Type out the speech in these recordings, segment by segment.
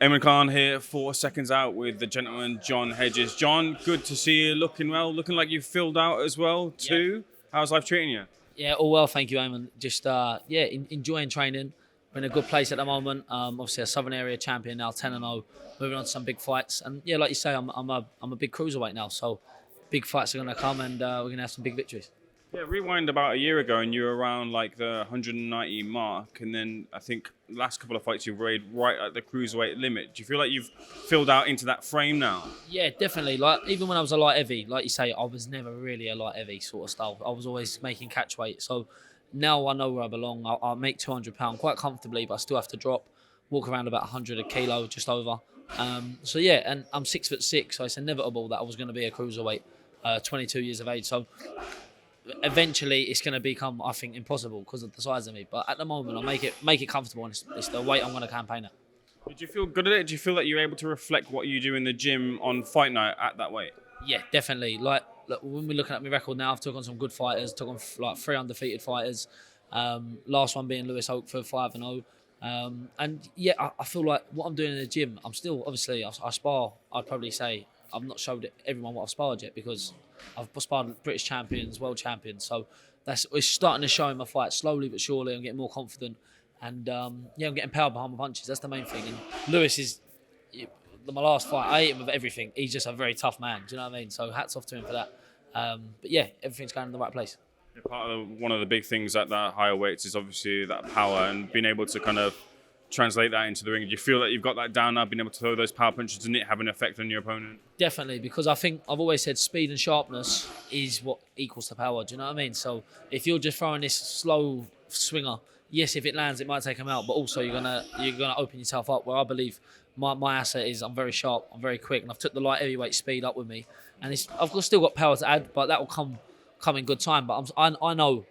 Eamon Khan here for Seconds Out with the gentleman John Hedges. John, good to see you looking well, looking like you've filled out as well too. Yeah. How's life treating you? Yeah, all well, thank you, Eamon. Just enjoying training. We're in a good place at the moment. Obviously a Southern Area champion now, 10-0, moving on to some big fights. And yeah, like you say, I'm a big cruiserweight now, so big fights are going to come, and we're going to have some big victories. Yeah, rewind about a year ago and you were around like the 190 mark, and then I think last couple of fights you've weighed right at the cruiserweight limit. Do you feel like you've filled out into that frame now? Yeah, definitely. Like even when I was a light heavy, like you say, I was never really a light heavy sort of style. I was always making catch weight. So now I know where I belong. I'll make £200 quite comfortably, but I still have to walk around about 100 a kilo, just over. So yeah, and I'm 6'6", so it's inevitable that I was going to be a cruiserweight, 22 years of age. So eventually it's going to become, I think, impossible because of the size of me. But at the moment, I make it comfortable, and it's the weight I'm going to campaign at. Did you feel good at it? Do you feel that you're able to reflect what you do in the gym on fight night at that weight? Yeah, definitely. Like, look, when we're looking at my record now, I've took on some good fighters, took on like 3 undefeated fighters. Last one being Lewis Oakford, 5-0. And yeah, I feel like what I'm doing in the gym, I'm still, obviously, I spar, I'd probably say, I've not showed everyone what I've sparred yet because I've sparred British champions, world champions. So it's starting to show in my fight slowly but surely. I'm getting more confident. And I'm getting power behind my punches. That's the main thing. And Lewis is, my last fight, I ate him with everything. He's just a very tough man. Do you know what I mean? So hats off to him for that. But yeah, everything's going in the right place. One of the big things at that higher weights is obviously that power and being able to kind of translate that into the ring. Do you feel that you've got that down now, being able to throw those power punches and it have an effect on your opponent? Definitely, because I think I've always said speed and sharpness is what equals to power. Do you know what I mean? So if you're just throwing this slow swinger, yes, if it lands, it might take him out, but also you're gonna open yourself up. Where I believe my asset is I'm very sharp, I'm very quick, and I've took the light heavyweight speed up with me, and still got power to add, but that will come in good time. But I know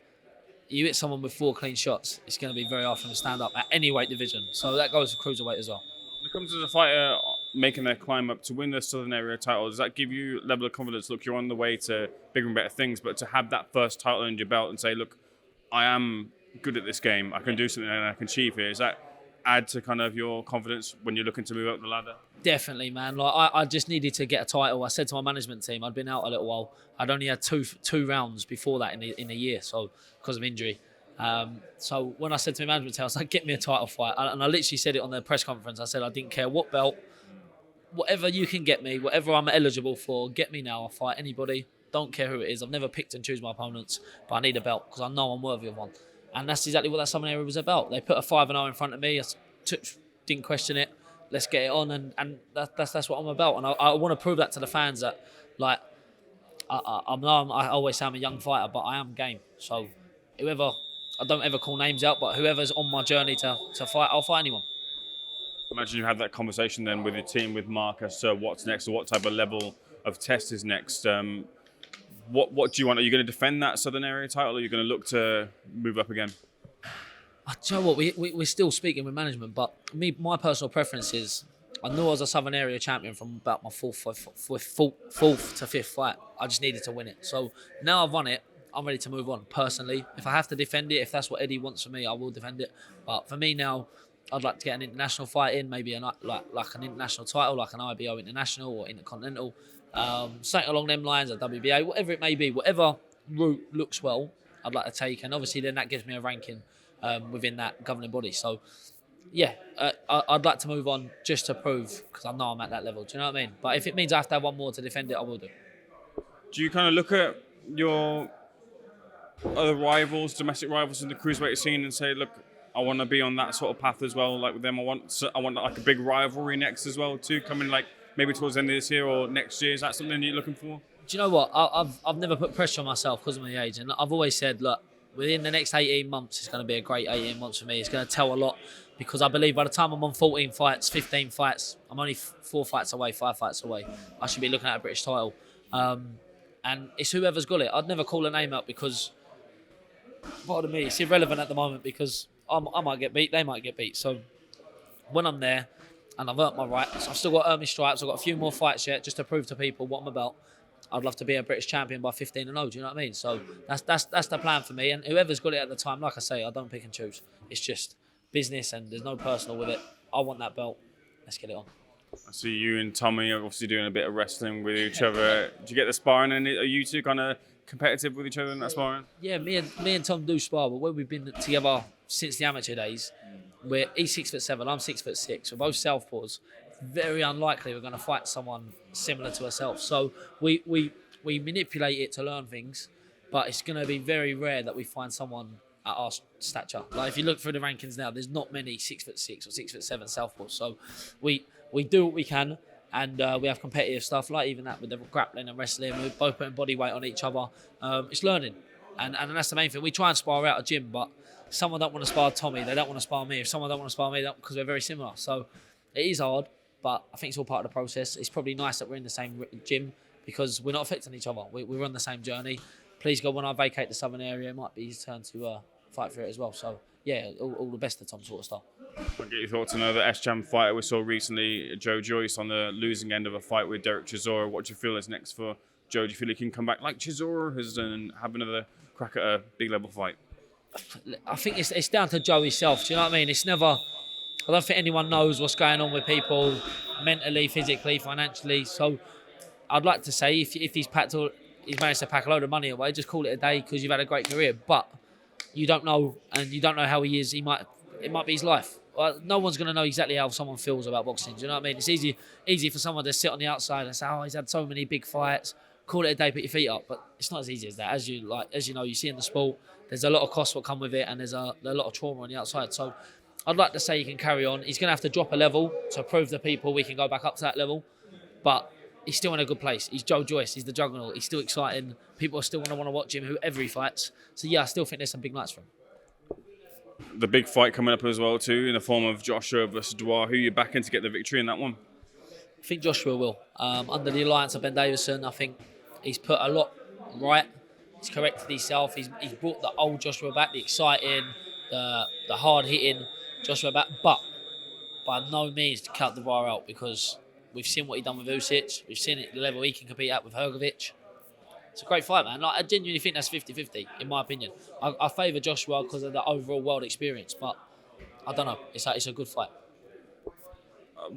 you hit someone with 4 clean shots, it's going to be very hard for them to stand up at any weight division. So that goes for cruiserweight as well. When it comes to the fighter making their climb up to win the Southern Area title, does that give you a level of confidence? Look, you're on the way to bigger and better things, but to have that first title under your belt and say, look, I am good at this game, I can do something and I can achieve here, does that add to kind of your confidence when you're looking to move up the ladder? Definitely, man. Like I just needed to get a title. I said to my management team, I'd been out a little while. I'd only had two rounds before that in a year, so because of injury. So when I said to my management team, I was like, get me a title fight. And I literally said it on the press conference. I said, I didn't care what belt, whatever you can get me, whatever I'm eligible for, get me now. I'll fight anybody. Don't care who it is. I've never picked and choose my opponents, but I need a belt because I know I'm worthy of one. And that's exactly what that Southern Area was about. They put a 5-0 in front of me. I didn't question it. Let's get it on, and that's what I'm about. And I want to prove that to the fans that, like, I always say I'm a young fighter, but I am game. So whoever, I don't ever call names out, but whoever's on my journey to fight, I'll fight anyone. Imagine you had that conversation then with your team, with Mark, as to what's next or what type of level of test is next. What do you want? Are you going to defend that Southern Area title, or are you going to look to move up again? Do you know what? We're still speaking with management, but my personal preference is, I knew I was a Southern Area champion from about my fourth to 5th fight. I just needed to win it. So now I've won it, I'm ready to move on. Personally, if I have to defend it, if that's what Eddie wants from me, I will defend it. But for me now, I'd like to get an international fight in, maybe like an international title, like an IBO international or intercontinental, something along them lines, a WBA, whatever it may be, whatever route looks well, I'd like to take. And obviously then that gives me a ranking within that governing body. So yeah, I'd like to move on just to prove, because I know I'm at that level. Do you know what I mean? But if it means I have to have one more to defend it, I will do. Do you kind of look at your other rivals, domestic rivals in the cruiserweight scene, and say, look, I want to be on that sort of path as well, like with them? I want like a big rivalry next as well too, coming like maybe towards the end of this year or next year. Is that something you're looking for? Do you know what? I've never put pressure on myself because of my age, and I've always said, look, within the next 18 months, it's going to be a great 18 months for me. It's going to tell a lot, because I believe by the time I'm on 14 fights, 15 fights, I'm only 4 fights away, 5 fights away. I should be looking at a British title. And it's whoever's got it. I'd never call a name out because, pardon me, it's irrelevant at the moment, because I might get beat, they might get beat. So when I'm there and I've earned my rights, I've still got to earn my stripes, I've got a few more fights yet just to prove to people what I'm about. I'd love to be a British champion by 15-0, do you know what I mean? So that's the plan for me. And whoever's got it at the time, like I say, I don't pick and choose. It's just business and there's no personal with it. I want that belt. let's get it on. I see you and Tommy are obviously doing a bit of wrestling with each other. Do you get the sparring, and are you two kind of competitive with each other in that sparring? Yeah, me and Tom do spar, but when we've been together since the amateur days, he's 6'7", I'm 6'6". We're both southpaws. Very unlikely we're going to fight someone similar to ourselves. So we manipulate it to learn things, but it's going to be very rare that we find someone at our stature. Like if you look through the rankings now, there's not many 6'6" or 6'7" southpaws. So we do what we can, and we have competitive stuff like even that with the grappling and wrestling. We're both putting body weight on each other. It's learning, and that's the main thing. We try and spar out a gym, but someone don't want to spar Tommy, they don't want to spar me. If someone don't want to spar me, because we're very similar. So it is hard, but I think it's all part of the process. It's probably nice that we're in the same gym because we're not affecting each other. We're on the same journey. Please God, when I vacate the southern area, it might be his turn to fight for it as well. So yeah, all the best to Tom sort of stuff. I'll get your thoughts on another S-Jam fighter we saw recently, Joe Joyce, on the losing end of a fight with Derek Chisora. What do you feel is next for Joe? Do you feel he can come back like Chisora has done and have another crack at a big level fight? I think it's down to Joe himself. Do you know what I mean? It's never. I don't think anyone knows what's going on with people mentally, physically, financially. So I'd like to say if he's managed to pack a load of money away, just call it a day because you've had a great career. But you don't know, and you don't know how he is. It might be his life. Well, no one's going to know exactly how someone feels about boxing. Do you know what I mean? It's easy for someone to sit on the outside and say, "Oh, he's had so many big fights." Call it a day, put your feet up. But it's not as easy as that. As you know, you see in the sport, there's a lot of costs that come with it, and there's a lot of trauma on the outside. So I'd like to say he can carry on. He's going to have to drop a level to prove to people we can go back up to that level. But he's still in a good place. He's Joe Joyce. He's the juggernaut. He's still exciting. People are still going to want to watch him, whoever he fights. So yeah, I still think there's some big nights for him. The big fight coming up as well too, in the form of Joshua versus Dubois. Who are you backing to get the victory in that one? I think Joshua will. Under the alliance of Ben Davison, I think he's put a lot right. He's corrected himself. He's brought the old Joshua back, the exciting, the hard-hitting Joshua back. But by no means to cut Dubois out because we've seen what he's done with Usyk. We've seen it the level he can compete at with Hrgovic. It's a great fight, man. Like, I genuinely think that's 50-50, in my opinion. I favour Joshua because of the overall world experience, but I don't know. It's a good fight.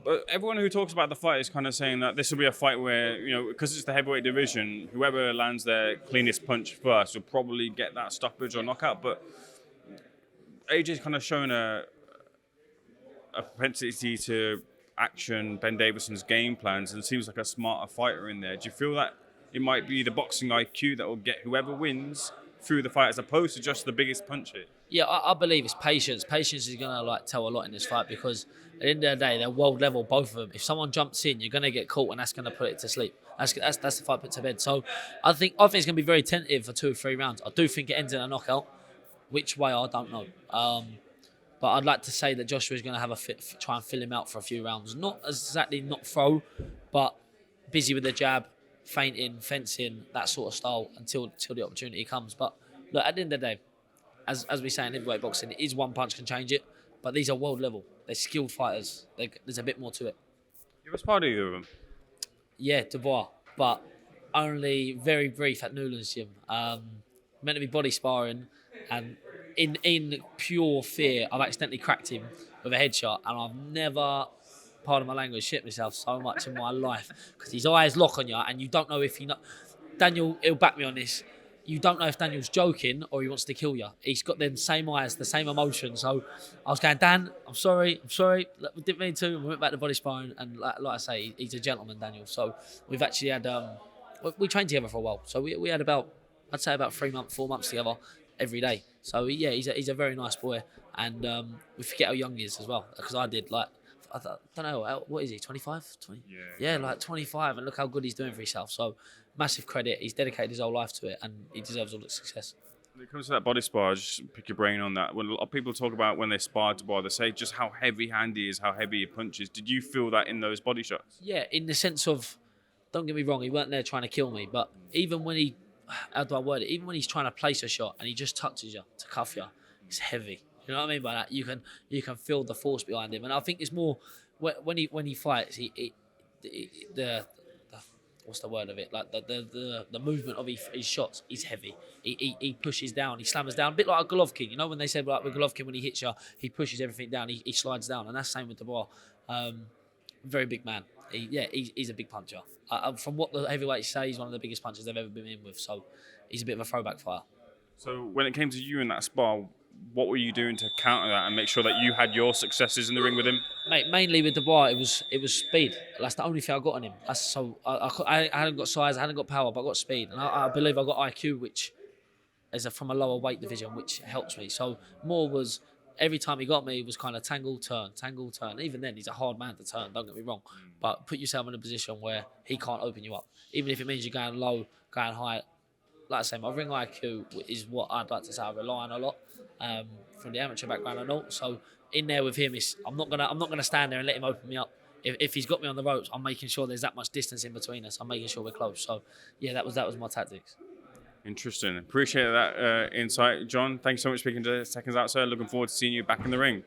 But everyone who talks about the fight is kind of saying that this will be a fight where, because it's the heavyweight division, whoever lands their cleanest punch first will probably get that stoppage or knockout. But AJ's kind of shown a propensity to action Ben Davison's game plans and seems like a smarter fighter in there. Do you feel that it might be the boxing IQ that will get whoever wins through the fight as opposed to just the biggest punch hit? Yeah, I believe it's patience. Patience is going to tell a lot in this fight because at the end of the day, they're world level, both of them. If someone jumps in, you're going to get caught and that's going to put it to sleep. That's the fight put to bed. So I think it's going to be very tentative for 2 or 3 rounds. I do think it ends in a knockout. Which way, I don't know. But I'd like to say that Joshua is going to have try and fill him out for a few rounds. Not exactly not throw, but busy with the jab, feinting, fencing, that sort of style until the opportunity comes. But look, at the end of the day, as we say in heavyweight boxing, it is one punch can change it. But these are world level. They're skilled fighters. There's a bit more to it. You was part of either of them? Yeah, Dubois, but only very brief at Newlands gym. Meant to be body sparring, and in pure fear, I've accidentally cracked him with a headshot, and I've never, pardon my language, shit myself so much in my life because his eyes lock on you, and you don't know if Daniel, he'll back me on this. You don't know if Daniel's joking or he wants to kill you. He's got them same eyes, the same emotion. So I was going, Dan, I'm sorry. Look, we didn't mean to. We went back to body sparring, and like I say, he's a gentleman, Daniel. So we've actually had, we trained together for a while. So we had I'd say about 4 months together every day. So yeah, he's a very nice boy, and we forget how young he is as well. Because I did I don't know, what is he, 25? 20? Yeah, 25, and look how good he's doing for himself. So massive credit. He's dedicated his whole life to it, and he deserves all the success. When it comes to that body spar, just pick your brain on that. When a lot of people talk about when they spar Dubois, they say just how heavy-handed he is, how heavy he punches. Did you feel that in those body shots? Yeah, in the sense of, don't get me wrong, he weren't there trying to kill me, but even when how do I word it? Even when he's trying to place a shot and he just touches you to cuff you, it's heavy. You know what I mean by that? You can feel the force behind him, and I think it's more when he fights, the what's the word of it? Like the movement of his shots is heavy. He pushes down, he slams down, a bit like a Golovkin. You know when they said like with Golovkin when he hits you, he pushes everything down, he slides down, and that's the same with Dubois. very big man. He's a big puncher. From what the heavyweights say, he's one of the biggest punchers they've ever been in with. So he's a bit of a throwback fighter. So when it came to you in that spar, what were you doing to counter that and make sure that you had your successes in the ring with him? Mate, mainly with Dubois, it was speed. That's the only thing I got on him. I hadn't got size, I hadn't got power, but I got speed, and I believe I got IQ, which is from a lower weight division, which helps me. So more was every time he got me, it was kind of tangle, turn. Even then, he's a hard man to turn. Don't get me wrong, but put yourself in a position where he can't open you up, even if it means you're going low, going high. Like I say, my ring IQ is what I'd like to say I rely on a lot from the amateur background and all. So in there with him, I'm not gonna stand there and let him open me up. If he's got me on the ropes, I'm making sure there's that much distance in between us. I'm making sure we're close. So yeah, that was my tactics. Interesting. Appreciate that insight, John. Thanks so much for speaking to Seconds Out, sir. Looking forward to seeing you back in the ring.